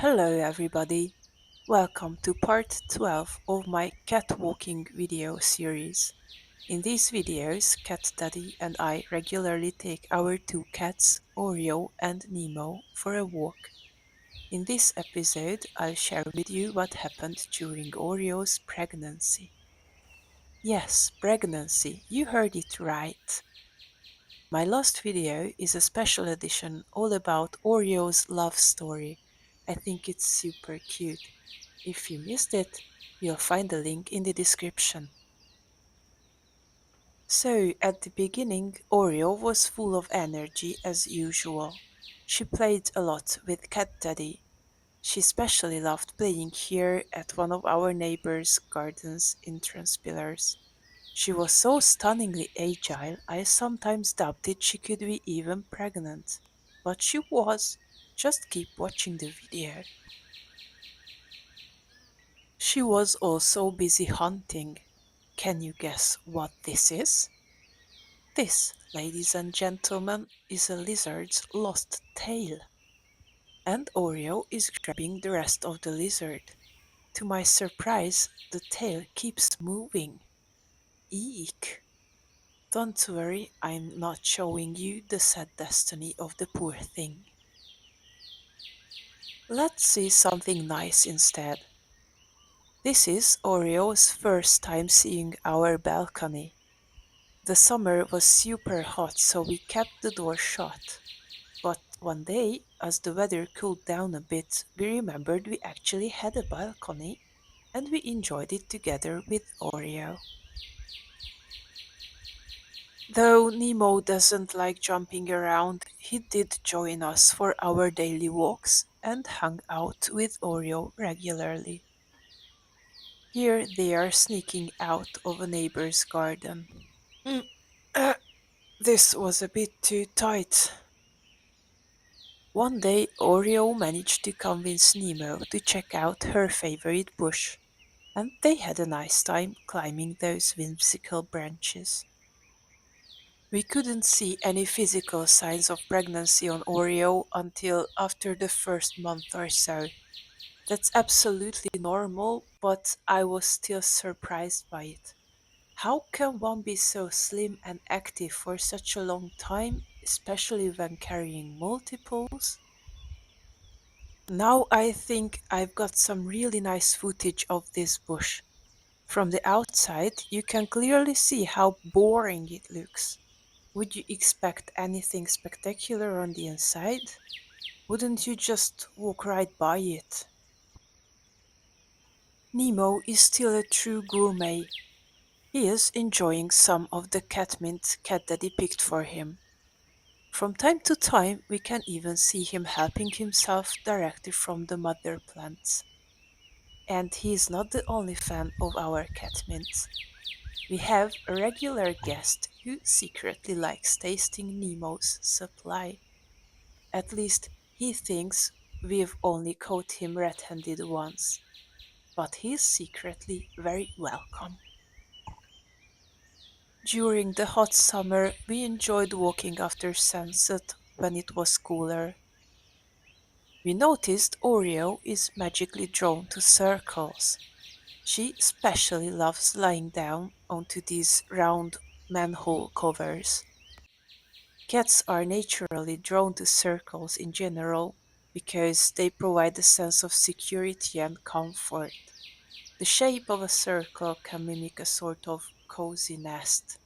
Hello everybody, welcome to part 12 of my cat walking video series. In these videos, Cat Daddy and I regularly take our two cats, Oreo and Nemo, for a walk. In this episode, I'll share with you what happened during Oreo's pregnancy. Yes, pregnancy, you heard it right. My last video is a special edition all about Oreo's love story. I think it's super cute. If you missed it, you'll find the link in the description. So, at the beginning, Oreo was full of energy as usual. She played a lot with Cat Daddy. She especially loved playing here at one of our neighbor's garden's entrance pillars. She was so stunningly agile, I sometimes doubted she could be even pregnant. But she was. Just keep watching the video. She was also busy hunting. Can you guess what this is? This, ladies and gentlemen, is a lizard's lost tail. And Oreo is grabbing the rest of the lizard. To my surprise, the tail keeps moving. Eek! Don't worry, I'm not showing you the sad destiny of the poor thing. Let's see something nice instead. This is Oreo's first time seeing our balcony. The summer was super hot, so we kept the door shut. But one day, as the weather cooled down a bit, we remembered we actually had a balcony and we enjoyed it together with Oreo. Though Nemo doesn't like jumping around, he did join us for our daily walks and hung out with Oreo regularly. Here they are sneaking out of a neighbor's garden. Mm, uh, this was a bit too tight. One day Oreo managed to convince Nemo to check out her favorite bush, and they had a nice time climbing those whimsical branches. We couldn't see any physical signs of pregnancy on Oreo until after the first month or so. That's absolutely normal, but I was still surprised by it. How can one be so slim and active for such a long time, especially when carrying multiples? Now I think I've got some really nice footage of this bush. From the outside, you can clearly see how boring it looks. Would you expect anything spectacular on the inside? Wouldn't you just walk right by it? Nemo is still a true gourmet. He is enjoying some of the catmint Cat Daddy picked for him. From time to time, we can even see him helping himself directly from the mother plants. And he is not the only fan of our catmint. We have a regular guest who secretly likes tasting Nemo's supply. At least he thinks we've only caught him red-handed once, but he's secretly very welcome. During the hot summer, we enjoyed walking after sunset when it was cooler. We noticed Oreo is magically drawn to circles. She especially loves lying down onto these round manhole covers. Cats are naturally drawn to circles in general because they provide a sense of security and comfort. The shape of a circle can mimic a sort of cozy nest.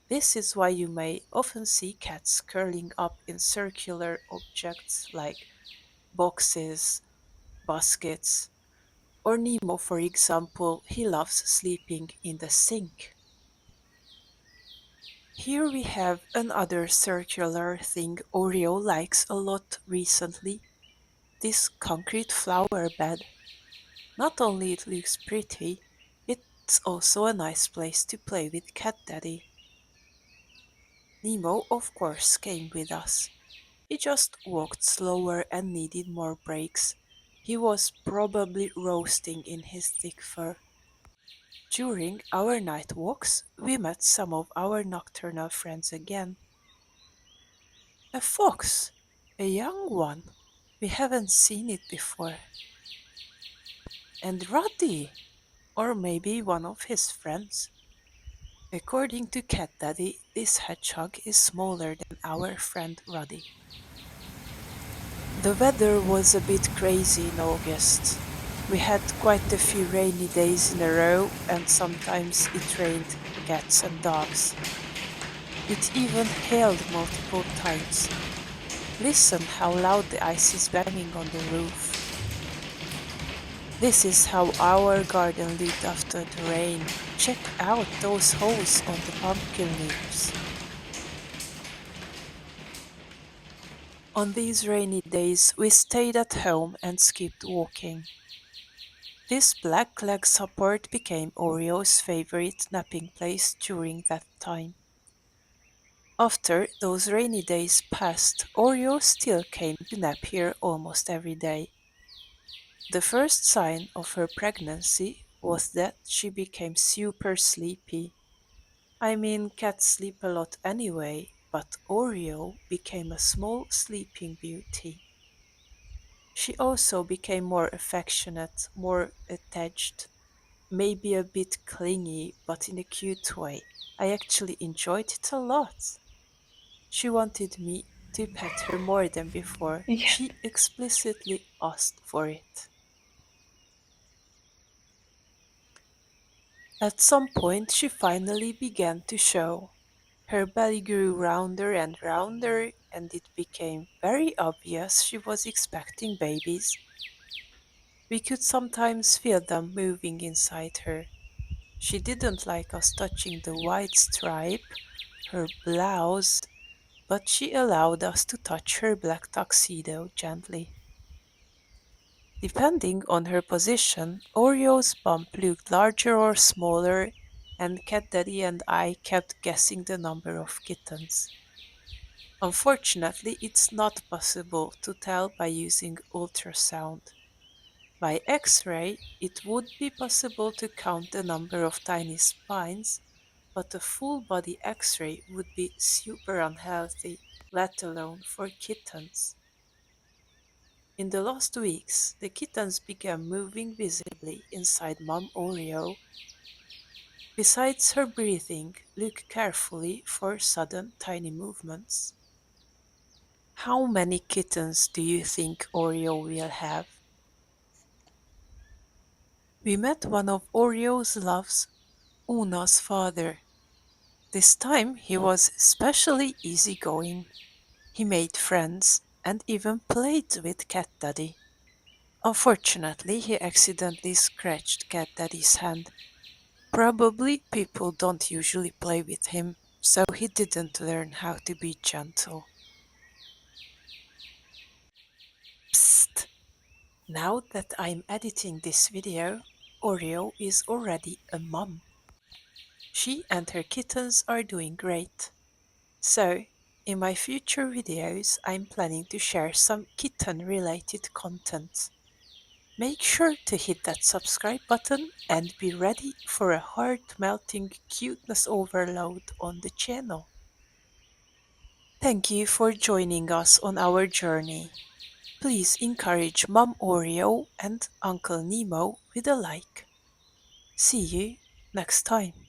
This is why you may often see cats curling up in circular objects like boxes, baskets, or Nemo, for example, he loves sleeping in the sink. Here we have another circular thing Oreo likes a lot recently, this concrete flower bed. Not only it looks pretty, it's also a nice place to play with Cat Daddy. Nemo of course came with us. He just walked slower and needed more breaks. He was probably roasting in his thick fur. During our night walks, we met some of our nocturnal friends again. A fox, a young one. We haven't seen it before. And Roddy, or maybe one of his friends. According to Cat Daddy, this hedgehog is smaller than our friend Roddy. The weather was a bit crazy in August. We had quite a few rainy days in a row, and sometimes it rained cats and dogs. It even hailed multiple times. Listen how loud the ice is banging on the roof. This is how our garden looked after the rain. Check out those holes on the pumpkin leaves. On these rainy days, we stayed at home and skipped walking. This black leg support became Oreo's favorite napping place during that time. After those rainy days passed, Oreo still came to nap here almost every day. The first sign of her pregnancy was that she became super sleepy. I mean, cats sleep a lot anyway, but Oreo became a small sleeping beauty. She also became more affectionate, more attached, maybe a bit clingy, but in a cute way. I actually enjoyed it a lot. She wanted me to pet her more than before. Yeah. She explicitly asked for it. At some point, she finally began to show. Her belly grew rounder and rounder, and it became very obvious she was expecting babies. We could sometimes feel them moving inside her. She didn't like us touching the white stripe, her blouse, but she allowed us to touch her black tuxedo gently. Depending on her position, Oreo's bump looked larger or smaller, and Cat Daddy and I kept guessing the number of kittens. Unfortunately, it's not possible to tell by using ultrasound. By X-ray, it would be possible to count the number of tiny spines, but a full body X-ray would be super unhealthy, let alone for kittens. In the last weeks, the kittens began moving visibly inside Mom Oreo. Besides her breathing, look carefully for sudden tiny movements. How many kittens do you think Oreo will have? We met one of Oreo's loves, Una's father. This time he was especially easygoing. He made friends and even played with Cat Daddy. Unfortunately, he accidentally scratched Cat Daddy's hand. Probably people don't usually play with him, so he didn't learn how to be gentle. Psst! Now that I'm editing this video, Oreo is already a mom. She and her kittens are doing great. So, in my future videos, I'm planning to share some kitten related content. Make sure to hit that subscribe button and be ready for a heart melting cuteness overload on the channel. Thank you for joining us on our journey. Please encourage Mom Oreo and Uncle Nemo with a like. See you next time.